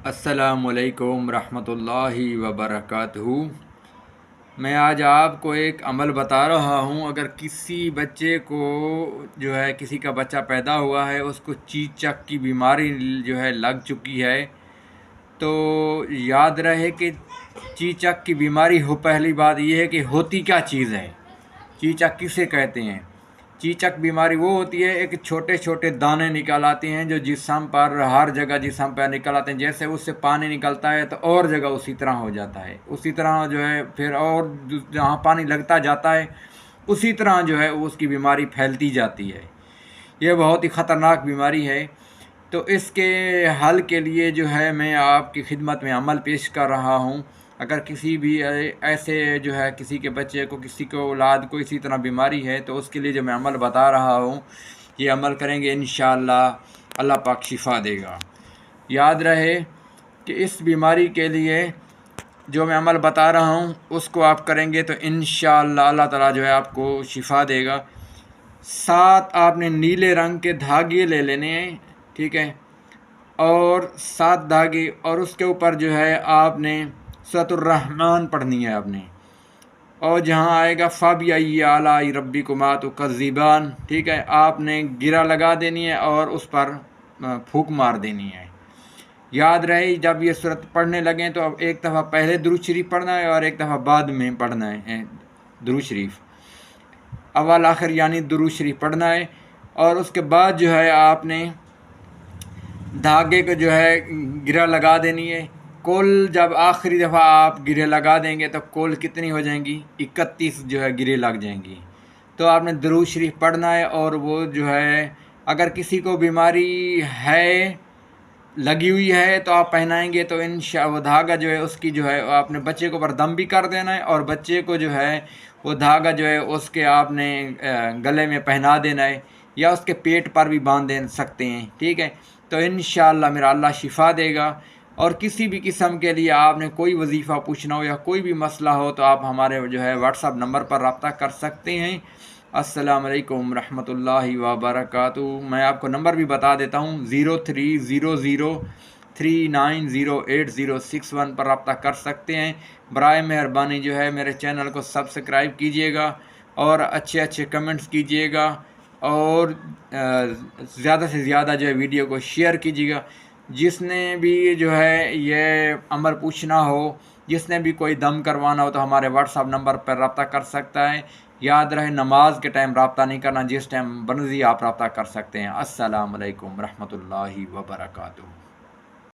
السلام علیکم ورحمۃ وبرکاتہ۔ میں آج آپ کو ایک عمل بتا رہا ہوں۔ اگر کسی بچے کو کسی کا بچہ پیدا ہوا ہے، اس کو چیچک کی بیماری لگ چکی ہے، تو یاد رہے کہ چیچک کی بیماری پہلی بات یہ ہے کہ ہوتی کیا چیز ہے، چیچک کسے کہتے ہیں۔ چیچک بیماری وہ ہوتی ہے، ایک چھوٹے چھوٹے دانے نکل آتے ہیں جو جسم پر ہر جگہ جسم پر نکل آتے ہیں۔ جیسے اس سے پانی نکلتا ہے تو اور جگہ اسی طرح ہو جاتا ہے، اسی طرح پھر اور جہاں پانی لگتا جاتا ہے اسی طرح اس کی بیماری پھیلتی جاتی ہے۔ یہ بہت ہی خطرناک بیماری ہے۔ تو اس کے حل کے لیے میں آپ کی خدمت میں عمل پیش کر رہا ہوں۔ اگر کسی بھی ایسے کسی کے بچے کو، کسی کو اولاد کو اسی طرح بیماری ہے، تو اس کے لیے میں عمل بتا رہا ہوں، یہ عمل کریں گے انشاءاللہ اللہ پاک شفا دے گا۔ یاد رہے کہ اس بیماری کے لیے جو میں عمل بتا رہا ہوں اس کو آپ کریں گے تو انشاءاللہ اللہ تعالیٰ آپ کو شفا دے گا۔ 7 آپ نے نیلے رنگ کے دھاگے لے لینے ہیں، ٹھیک ہے، اور 7 دھاگے، اور اس کے اوپر آپ نے سورۃ الرحمن پڑھنی ہے آپ نے، اور جہاں آئے گا فَبِأَيِّ آلَاءِ رَبِّكُمَا تُكَذِّبَانِ، ٹھیک ہے، آپ نے گرہ لگا دینی ہے اور اس پر پھونک مار دینی ہے۔ یاد رہے جب یہ سورت پڑھنے لگیں تو اب ایک دفعہ پہلے درود شریف پڑھنا ہے اور ایک دفعہ بعد میں پڑھنا ہے درود شریف، اول آخر یعنی درود شریف پڑھنا ہے۔ اور اس کے بعد آپ نے دھاگے کو گرہ لگا دینی ہے۔ کل جب آخری دفعہ آپ گرہ لگا دیں گے تو کل کتنی ہو جائیں گی؟ 31 گرہ لگ جائیں گی۔ تو آپ نے درود شریف پڑھنا ہے، اور وہ اگر کسی کو بیماری ہے، لگی ہوئی ہے، تو آپ پہنائیں گے تو وہ دھاگا اس کی آپ نے بچے کو پر دم بھی کر دینا ہے، اور بچے کو وہ دھاگا اس کے آپ نے گلے میں پہنا دینا ہے، یا اس کے پیٹ پر بھی باندھ دے سکتے ہیں، ٹھیک ہے۔ تو انشاءاللہ میرا اللہ شفا دے گا۔ اور کسی بھی قسم کے لیے آپ نے کوئی وظیفہ پوچھنا ہو یا کوئی بھی مسئلہ ہو تو آپ ہمارے واٹس ایپ نمبر پر رابطہ کر سکتے ہیں۔ السلام علیکم ورحمۃ اللہ وبرکاتہ۔ میں آپ کو نمبر بھی بتا دیتا ہوں، 0300390861 پر رابطہ کر سکتے ہیں۔ برائے مہربانی میرے چینل کو سبسکرائب کیجیے گا، اور اچھے کمنٹس کیجیے گا، اور زیادہ سے زیادہ ویڈیو کو شیئر کیجیے گا۔ جس نے بھی یہ عمل پوچھنا ہو، جس نے بھی کوئی دم کروانا ہو تو ہمارے واٹس ایپ نمبر پر رابطہ کر سکتا ہے۔ یاد رہے نماز کے ٹائم رابطہ نہیں کرنا، جس ٹائم مرضی آپ رابطہ کر سکتے ہیں۔ السلام علیکم ورحمۃ اللہ وبرکاتہ۔